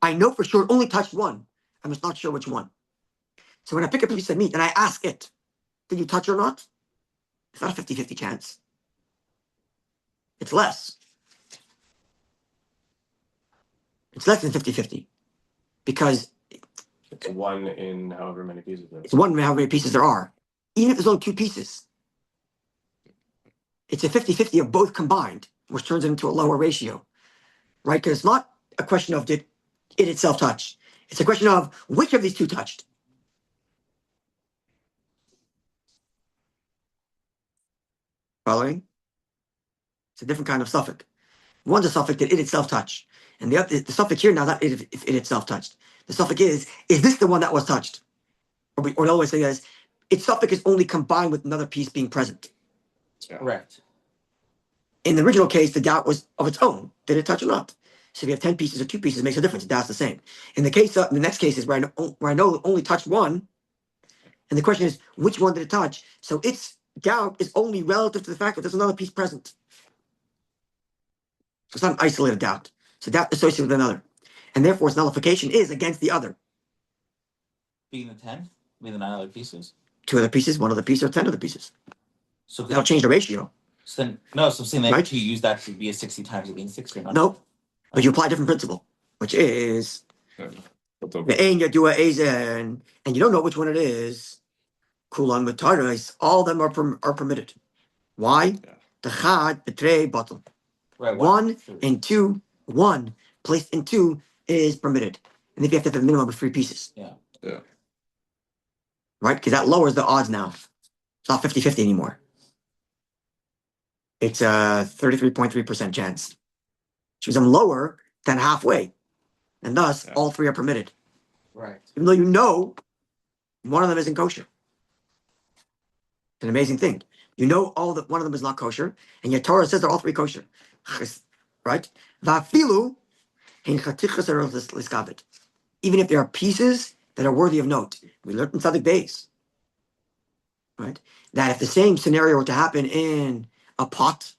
I know for sure it only touched one? I'm just not sure which one. So when I pick up a piece of meat and I ask it, did you touch or not? It's not a 50-50 chance. It's less. It's less than 50-50. Because it's one in however many pieces there are. It's one in however many pieces there are. Even if there's only 2 pieces. It's a 50-50 of both combined, which turns it into a lower ratio. Right? Because it's not a question of did it itself touch. It's a question of which of these 2 touched. Following? It's a different kind of suffix. One's a suffix that it itself touched. And the suffix here now, not if it itself touched. The suffix is this the one that was touched? Or the other way to say is, its suffix is only combined with another piece being present. Correct. In the original case, the doubt was of its own. Did it touch or not? So if you have 10 pieces or 2 pieces, it makes a difference. The doubt's the same. In the next case is where I know it only touched one. And the question is, which one did it touch? So its doubt is only relative to the fact that there's another piece present. So it's not an isolated doubt. It's a doubt associated with another. And therefore, its nullification is against the other. Being the 10, being the 9 other pieces. 2 other pieces, 1 other piece, or 10 other pieces. So That'll change the ratio. So then, no, so I'm saying that Right? to use that to be a 60 times against 60 or not. No, but you apply a different principle, which is But the- Ve'ein yadua ezen, and you don't know which one it is. Kulan mutaris, all of them are permitted. Why? Yeah. The chad betrei bottle. Right. One and two, one placed in two is permitted. And if you have to have a minimum of 3 pieces. Yeah. Yeah. Right? Because that lowers the odds now. It's not 50-50 anymore. It's a 33.3% chance. Which means I'm lower than halfway. And thus, Yeah. all 3 are permitted. Right. Even though you know one of them isn't kosher. It's an amazing thing. You know all that one of them is not kosher, and yet Torah says they're all 3 kosher. Right? Vafilu in chatichas are liskabit. Even if there are pieces that are worthy of note. We learned in Tzaddik Beis, right? That if the same scenario were to happen in a pot,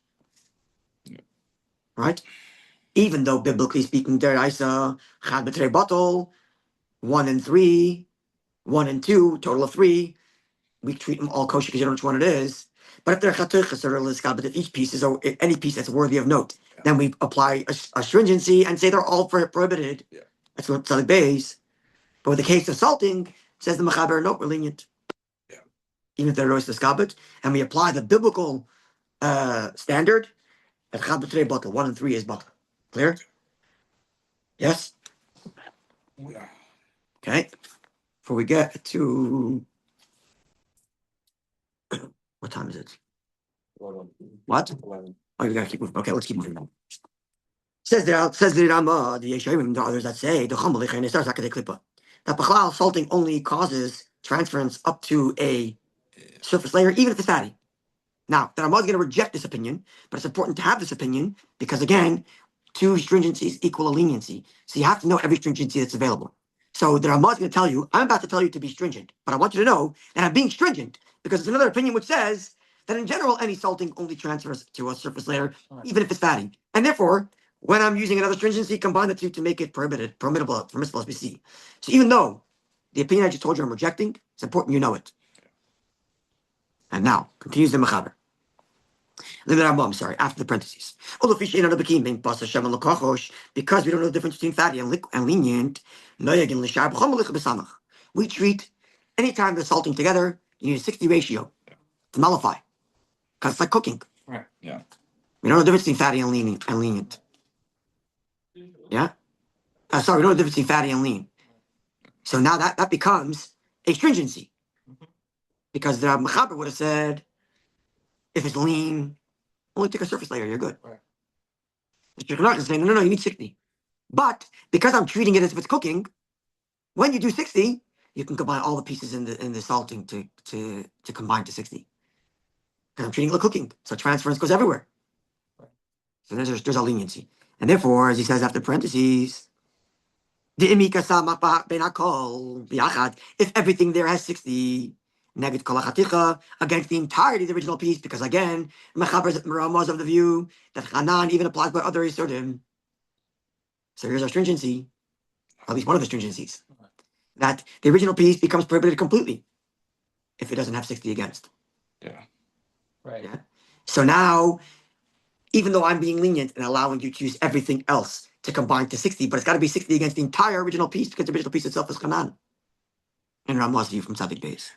right? Even though biblically speaking, deraisa, chad b'trei bottle, 1 and 3, 1 and 2, total of 3, we treat them all kosher because you don't know which one it is. But if they're chatichas or liskabit, if each piece is any piece that's worthy of note, then we apply a stringency and say they're all prohibited. Yeah. That's what Tzaddik Beis. But with the case of salting, says the Mechaber, no, we're lenient. Yeah. Even if they're roast skabit, and we apply the biblical standard at chad b'trei bottle, 1 and 3 is bottle. Clear? Yes? Yeah. Okay. Before we get to what time is it? 11. What? 11. Oh, we gotta keep moving. Okay, let's keep moving. Says the Rama, the Yeshayim, there are others that say the that Bachlal salting only causes transference up to a surface layer, even if it's fatty. Now, the Rama is going to reject this opinion, but it's important to have this opinion because, again, 2 stringencies equal a leniency. So you have to know every stringency that's available. So the Rama is going to tell you, I'm about to tell you to be stringent, but I want you to know that I'm being stringent because there's another opinion which says that in general, any salting only transfers to a surface layer, even if it's fatty. And therefore, when I'm using another stringency, combine the 2 to make it permissible as we see. So even though the opinion I just told you I'm rejecting, it's important you know it. And now, continues the Mechaber. I'm sorry, after the parentheses. Because we don't know the difference between fatty and lenient, we treat anytime they're salting together, you need a 60 ratio to nullify. Because it's like cooking. Right. Yeah. We don't know the difference between fatty and lenient. Yeah? Sorry, we don't know the difference between fatty and lean. So now that becomes a stringency. Because the Mechaber would have said, if it's lean, only take a surface layer, you're good. Right. Mr. Knark is saying, no, you need 60. But because I'm treating it as if it's cooking, when you do 60, you can combine all the pieces in the salting to combine to 60. Because I'm treating it like cooking. So transference goes everywhere. Right. So there's a leniency. And therefore, as he says after parentheses, if everything there has 60, neged kol hachaticha, against the entirety of the original piece, because again, Mechaber's Ramaz of the view that Hanan even applies by other Yisurim. So here's our stringency, or at least one of the stringencies, that the original piece becomes prohibited completely if it doesn't have 60 against. Yeah. Right. Yeah. So now, even though I'm being lenient and allowing you to use everything else to combine to 60, but it's got to be 60 against the entire original piece because the original piece itself is Hanan. And Ramaz view from Tzaddik Beis.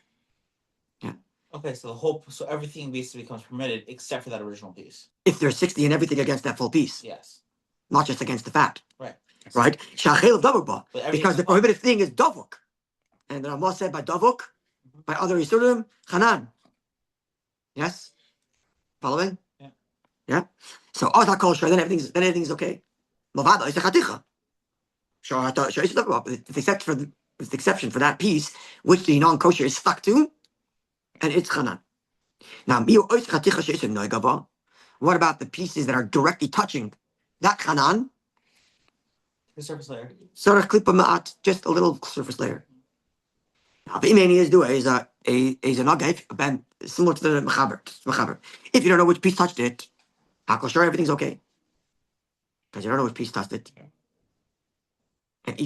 Okay, so everything basically becomes permitted except for that original piece. If there's 60 and everything against that full piece, Yes. not just against the fat. Right. Right? Shachel davuk, But everything because the else- prohibited thing is davuk. And the Ramah said by davuk, by other Yisurim, Hanan. Yes? Following? Yeah. Yeah? So Oza kosher, then everything's okay. Movada is a chaticha. With the exception for that piece, which the non-kosher is stuck to, and it's Hanan. Now, what about the pieces that are directly touching that Hanan? The surface layer. Sarach klipa ma'at, just a little surface layer. Now, the imani is a nagif, similar to the mechaber. If you don't know which piece touched it, sure everything's okay. Because you don't know which piece touched it. And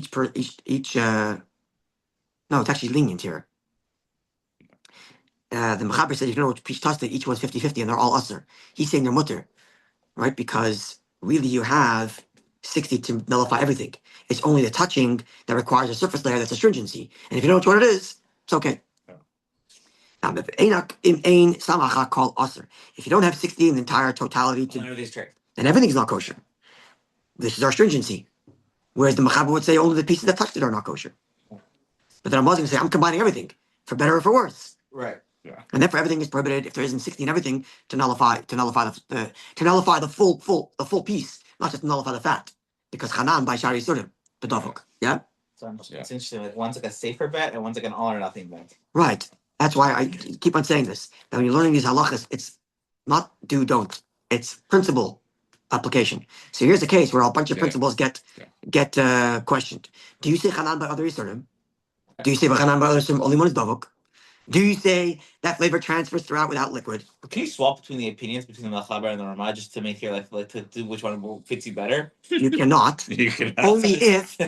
no, it's actually lenient here. The mechaber said if you don't know which piece touched it, each one's 50-50 and they're all usher. He's saying they're mutter, right? Because really you have 60 to nullify everything. It's only the touching that requires a surface layer that's astringency. And if you know what it is, it's okay. Now, if you don't have 60 in the entire totality, then everything's not kosher. This is our stringency. Whereas the Mechaber would say only the pieces that touched it are not kosher. But then I'm going to say I'm combining everything for better or for worse. Right. And therefore everything is prohibited if there isn't 60 in everything to nullify the full piece, not just nullify the fat. Because Hanan by Shari Surim, the Dovok. Yeah? So it's interesting. Like one's like a safer bet and one's like an all or nothing bet. Right. That's why I keep on saying this. That when you're learning these halachas, it's not do, don't. It's principle application. So here's a case where a bunch of principles get questioned. Do you say Hanan by other Yisurim? Do you say Hanan by other Yisurim only one is Dovok? Do you say that flavor transfers throughout without liquid? Can you swap between the opinions between the Mechaber and the Ramah just to make your life like to do which one fits you better? You cannot. You can only if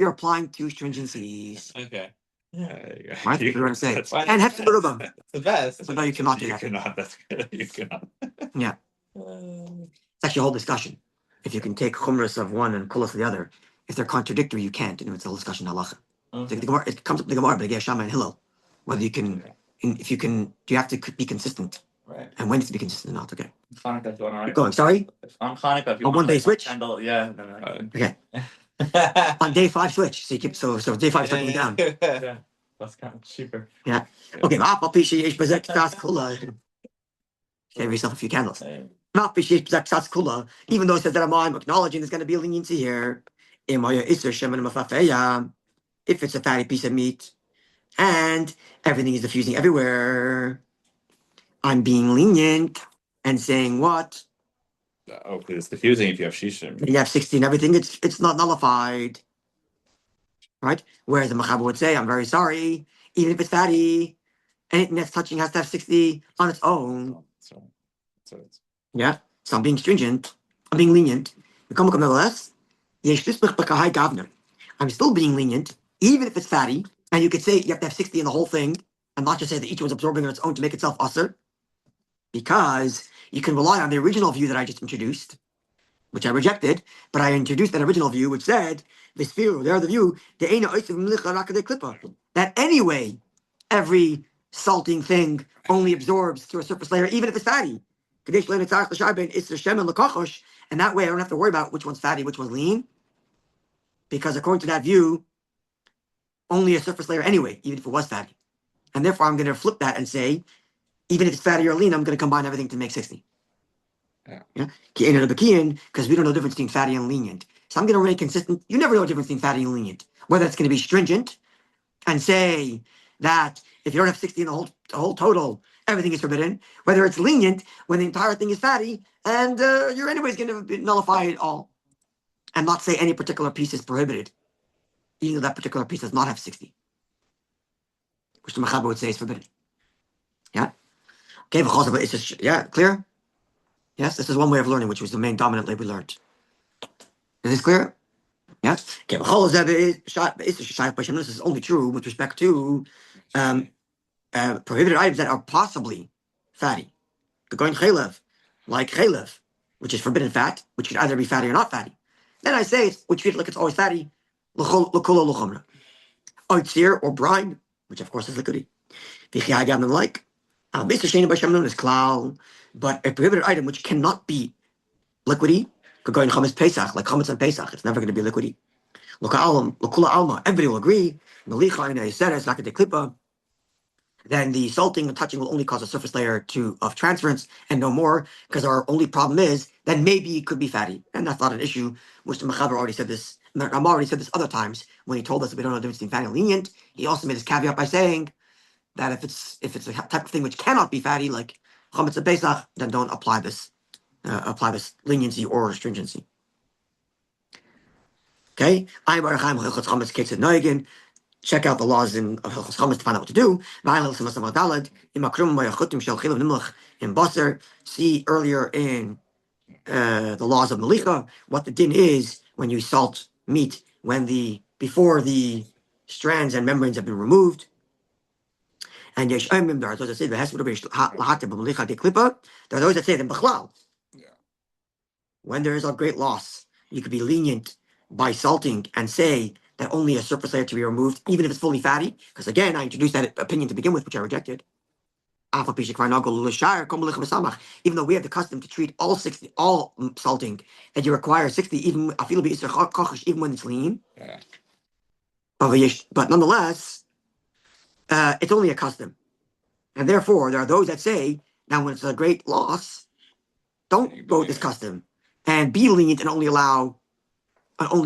you're applying two stringencies. Okay. Right? That's what I'm saying. That's fine. And Hefzer Berubam. It's the best. So no, you cannot do You that. cannot. That's good. You cannot. It's actually a whole discussion. If you can take chumras of one and kulas of the other, if they're contradictory, you can't. And it's a whole discussion halacha. Okay. The Gemara, it comes up in the Gemara, but Shama and Hillel, whether you can, if you can, do you have to be consistent? Right. And when to be consistent or not? Okay. Hanukkah, if you want, all Keep right? going. Sorry. On Hanukkah, if you On want. one day like, switch? Candle, yeah. Then I can- Okay. On day 5 switch. So you keep so day 5 start going down. Yeah, that's kind of cheaper. Okay. Save yourself a few candles. Even though it says that I'm acknowledging there's going to be a leniency here. If it's a fatty piece of meat and everything is diffusing everywhere, I'm being lenient and saying what? Oh, because it's diffusing if you have shishim. You have 60 and everything, it's not nullified. Right? Whereas the Mechaber would say, I'm very sorry, even if it's fatty, anything that's touching has to have 60 on its own. So it's Yeah. So I'm being stringent. I'm being lenient. Nevertheless, I'm still being lenient, even if it's fatty. And you could say you have to have 60 in the whole thing, and not just say that each one's absorbing on its own to make itself usher. Because you can rely on the original view that I just introduced, which I rejected, but I introduced that original view, which said, the view, that anyway, every salting thing only absorbs through a surface layer, even if it's fatty. And that way I don't have to worry about which one's fatty, which one's lean. Because according to that view, only a surface layer anyway, even if it was fatty. And therefore I'm going to flip that and say, even if it's fatty or lean, I'm going to combine everything to make 60. Yeah. Because we don't know the difference between fatty and lenient. So I'm going to remain consistent. You never know the difference between fatty and lenient. Whether it's going to be stringent and say that if you don't have 60 in the whole total, everything is forbidden. Whether it's lenient when the entire thing is fatty and you're anyways going to nullify it all. And not say any particular piece is prohibited. Even though that particular piece does not have 60. Which the Mechaber would say is forbidden. Yeah? Okay, it's just, yeah, clear? Yes, this is one way of learning, which was the main dominant way we learned. Is this clear? Yeah? Okay, this is only true with respect to prohibited items that are possibly fatty. Going chaylev, like chaylev, which is forbidden fat, which could either be fatty or not fatty. Then I say, we treat it like it's always fatty. Oitzir or brine, which of course is liquidy. Like is klal, but a prohibited item which cannot be liquidy could go in chametz pesach, like chametz on pesach. It's never going to be liquidy. Everybody will agree. Then the salting and touching will only cause a surface layer of transference and no more, because our only problem is that maybe it could be fatty, and that's not an issue. Which the Mechaber already said this. Ramah already said this other times when he told us that we don't know the difference between fatty and lenient. He also made this caveat by saying that if it's a type of thing which cannot be fatty, like chametz and pesach, then don't apply this leniency or stringency. Okay, check out the laws of Hilchos Chametz to find out what to do. In Basar, see earlier in the laws of Melicha, what the din is when you salt meat before the strands and membranes have been removed. And there are those that say there are those that say that when there is a great loss you could be lenient by salting and say that only a surface layer to be removed, even if it's fully fatty. Because again, I introduced that opinion to begin with, which I rejected. Even though we have the custom to treat all salting that you require 60, even when it's lean. Yeah. But nonetheless, it's only a custom. And therefore, there are those that say, now when it's a great loss, don't go with this custom and be lenient and only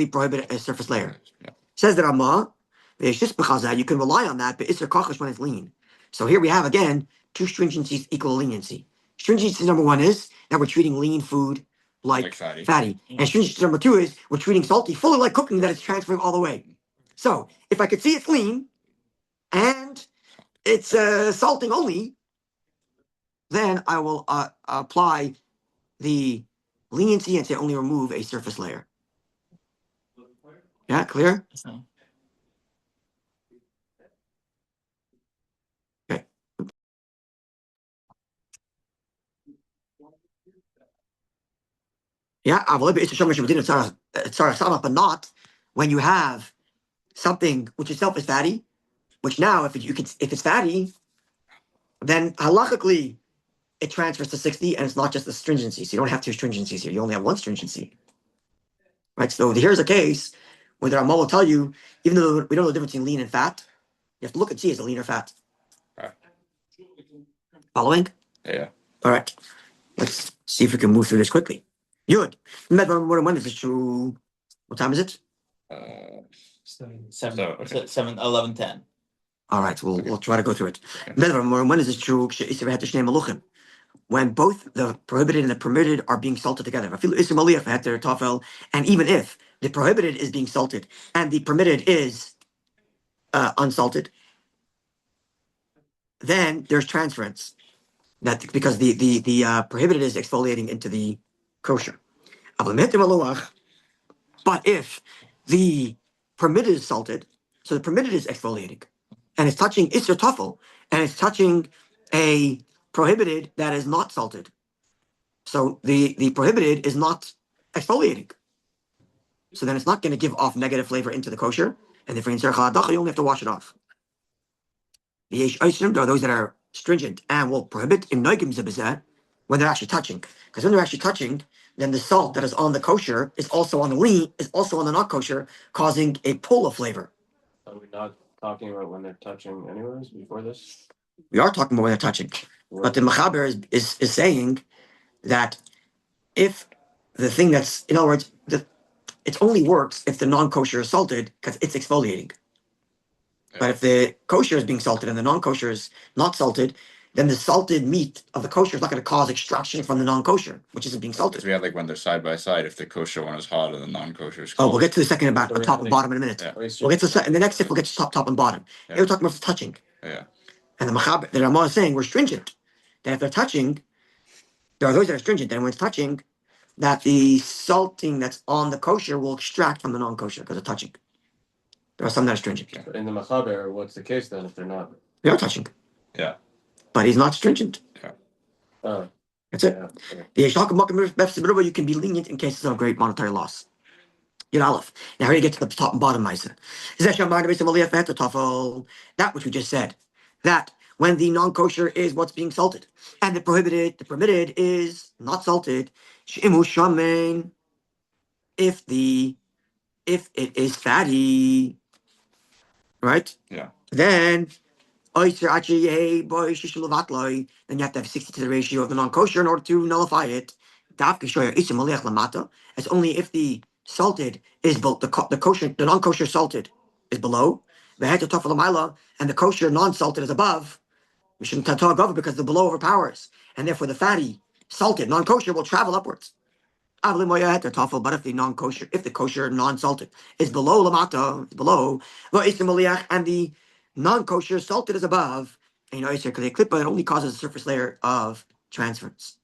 prohibit a surface layer. Yeah. Says the Ramah, you can rely on that, but it's when it's lean. So here we have again two stringencies equal leniency. Stringency number one is that we're treating lean food like fatty. And stringency number two is we're treating salty fully like cooking, that it's transferring all the way. So if I could see it's lean and it's salting only, then I will apply the leniency and say only remove a surface layer. Yeah, clear? Okay. Yeah, but not when you have something which itself is fatty, which now if it's fatty, then halachically it transfers to 60 and it's not just the stringency. So you don't have two stringencies here. You only have one stringency. Right? So here's a case where the Ramah will tell you, even though we don't know the difference between lean and fat, you have to look and see is it lean or fat. Right. Following? Yeah. All right. Let's see if we can move through this quickly. Good. When is this true? What time is it? 7, 11, 10. All right, we'll try to go through it. When is this true? When both the prohibited and the permitted are being salted together. And even if the prohibited is being salted and the permitted is unsalted, then there's transference. That because the prohibited is exfoliating into the kosher. But if the permitted is salted, so the permitted is exfoliating, and it's touching Isser Tafel, and it's touching a prohibited that is not salted. So the prohibited is not exfoliating. So then it's not going to give off negative flavor into the kosher, and therefore in Tzarech Ha'adacha, you only have to wash it off. The Yesh Oisim, there are those that are stringent and will prohibit in Noigim Zebizeh when they're actually touching. Because when they're actually touching, then the salt that is on the kosher is also on the lean, is also on the not kosher, causing a pull of flavor. Are we not talking about when they're touching anyways before this? We are talking about when they're touching. But the Mechaber is saying that if the thing that's, in other words, it only works if the non-kosher is salted because it's exfoliating. But if the kosher is being salted and the non-kosher is not salted, then the salted meat of the kosher is not going to cause extraction from the non-kosher, which isn't being salted. Because we have like when they're side by side, if the kosher one is hot and the non-kosher is Oh, cold. we'll get to the second about top and bottom in a minute. Yeah. We'll get to in the next step. We'll get to top and bottom. Yeah. Here we're talking about touching. Yeah. And the Ramah is saying we're stringent. That if they're touching, there are those that are stringent. And when it's touching, that the salting that's on the kosher will extract from the non-kosher because of touching. There are some that are stringent. But in the Machaber, what's the case then if they're not? They are touching. Yeah. But he's not stringent. Oh, That's it. yeah. The you can be lenient in cases of great monetary loss. Yud Aleph. Now here you get to the top and bottom Maisa. That which we just said. That when the non-kosher is what's being salted, and the permitted is not salted. If it is fatty, right? Yeah. Then then you have to have 60 to the ratio of the non-kosher in order to nullify it. It's only if the salted is the kosher, the non-kosher salted is below, and the kosher non-salted is above. We shouldn't talk over because the below overpowers, and therefore the fatty salted non-kosher will travel upwards. But if the non-kosher, if the kosher non-salted is below lamata, below, and the non-kosher salted is above, and because the klipa, it only causes a surface layer of transference.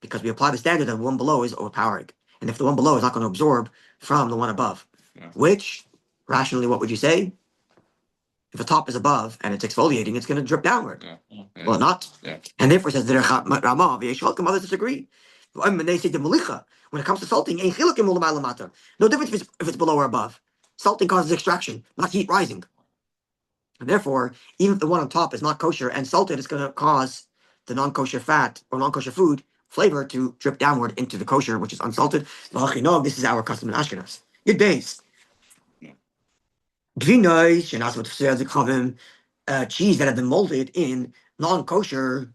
Because we apply the standard that the one below is overpowering. And if the one below is not going to absorb from the one above, which, rationally, what would you say? If the top is above and it's exfoliating, it's going to drip downward. Yeah. Well, not. Yeah. And therefore, it says, others disagree. When they say the malicha, when it comes to salting, ain't chilukim ulamai lamata. No difference if it's below or above. Salting causes extraction, not heat rising. And therefore, even if the one on top is not kosher and salted, it's going to cause the non-kosher fat or non-kosher food flavor to drip downward into the kosher, which is unsalted. This is our custom in Ashkenaz. Yud beis. Gvinois, shenas what cheese that have been molded in non-kosher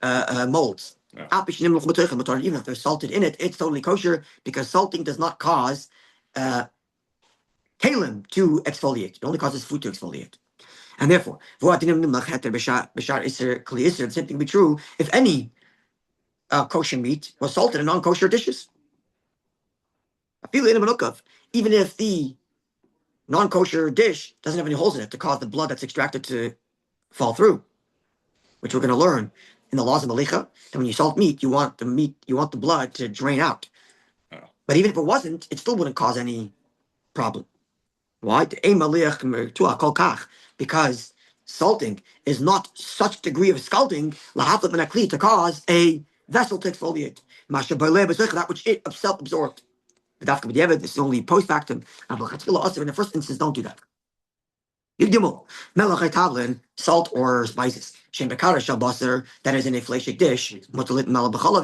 molds. Yeah. Even if they're salted in it, it's totally kosher because salting does not cause kalim to exfoliate. It only causes food to exfoliate. And therefore, the same thing be true if any kosher meat was salted in non-kosher dishes. Even if the non-kosher dish doesn't have any holes in it to cause the blood that's extracted to fall through, which we're going to learn in the laws of Malicha, that when you salt meat, you want the blood to drain out. Oh. But even if it wasn't, it still wouldn't cause any problem. Why? Because salting is not such degree of scalding to cause a vessel to exfoliate. That which it self-absorbed. This is only post factum. In the first instance, don't do that. Salt or spices. That is in a fleishik dish. You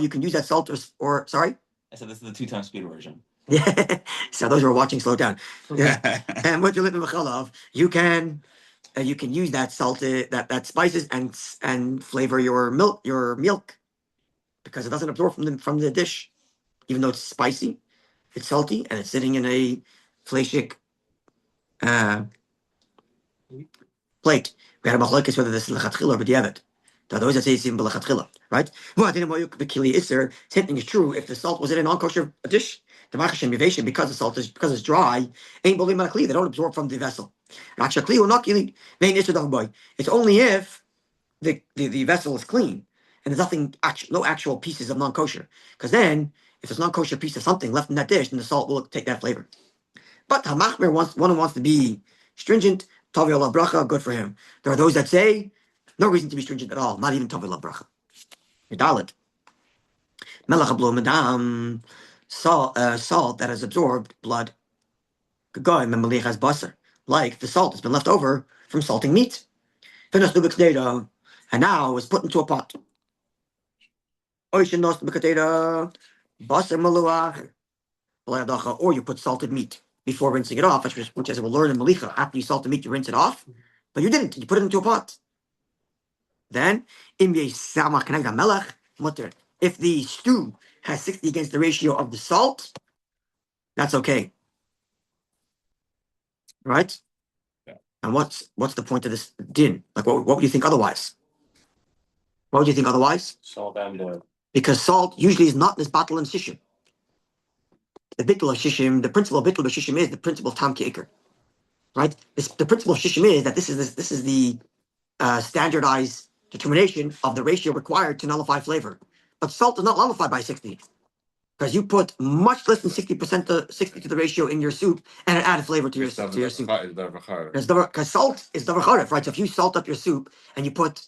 can use that salt or sorry? I said this is the 2 times speed version. Yeah. So those who are watching, slow down. Yeah. And what you live in Mechalov, you can use that salted that spices and flavor your milk because it doesn't absorb from the dish, even though it's spicy, it's salty, and it's sitting in a fleishik plate. We had a machlokes whether this is lechatchila or b'diavad. There are those that say it's even b'lechatchila, right? Same thing is true if the salt was in a non-kosher dish. The machashem yiveshem because it's dry, ain't bolim malakli. They don't absorb from the vessel. It's only if the vessel is clean and there's no actual pieces of non-kosher. Because then, if there's non-kosher piece of something left in that dish, then the salt will take that flavor. But Hamachmer one who wants to be stringent, Tavi Allah Bracha, good for him. There are those that say no reason to be stringent at all, not even Tavi Allah Bracha. Medalit. Melach hablo madam, salt that has absorbed blood. Gagoy memali has basar, like the salt that's been left over from salting meat. And now is put into a pot. Or you put salted meat before rinsing it off, which as we'll learn in Malicha, after you salt the meat, you rinse it off. But you didn't, you put it into a pot. Then, if the stew has 60 against the ratio of the salt, that's okay. Right? Yeah. And what's the point of this din? Like, what would you think otherwise? What would you think otherwise? Salt and oil. Because salt usually is not this battle and shishim. The bittul of shishim, the principle of bittul of shishim is the principle of tam ki'ikr. Right? The principle of shishim is that this is the standardized determination of the ratio required to nullify flavor. But salt is not nullified by 60. Because you put much less than 60% to 60 to the ratio in your soup and it added flavor to your soup. Because salt is davar charef, right? So if you salt up your soup and you put,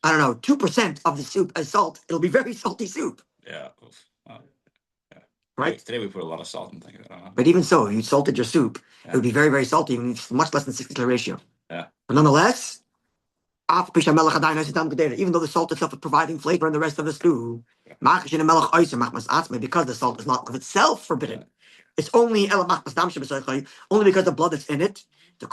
2% of the soup as salt, it'll be very salty soup. Yeah. Right? Today we put a lot of salt in things. But even so, if you salted your soup, it would be very, very salty, even much less than 60 to the ratio. Yeah. But nonetheless, even though the salt itself is providing flavor in the rest of the stew, because the salt is not of itself forbidden. It's only only because the blood that's in it. This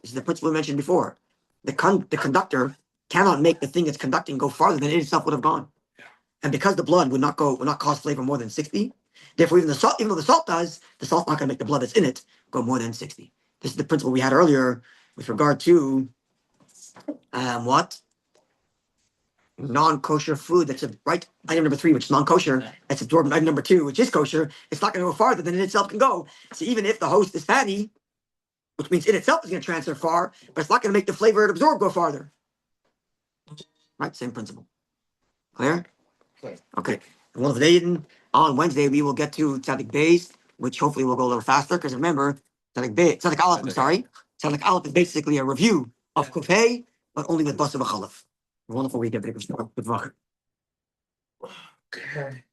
is the principle we mentioned before. The conductor cannot make the thing it's conducting go farther than it itself would have gone. And because the blood would not cause flavor more than 60, therefore even though the salt does, the salt's not going to make the blood that's in it go more than 60. This is the principle we had earlier with regard to non-kosher food that's right item number 3, which is non-kosher, that's absorbed in item number 2, which is kosher. It's not going to go farther than it itself can go. So even if the host is fatty, which means it itself is going to transfer far, but it's not going to make the flavor it absorbed go farther. Right, same principle. Clear? Okay. On Wednesday we will get to Tzadik Beis, which hopefully will go a little faster because remember Tzadik Aleph. Tzadik Aleph is basically a review of Kufay but only with Basar B'Chalaf. Wonderful weekend. Good luck. Okay.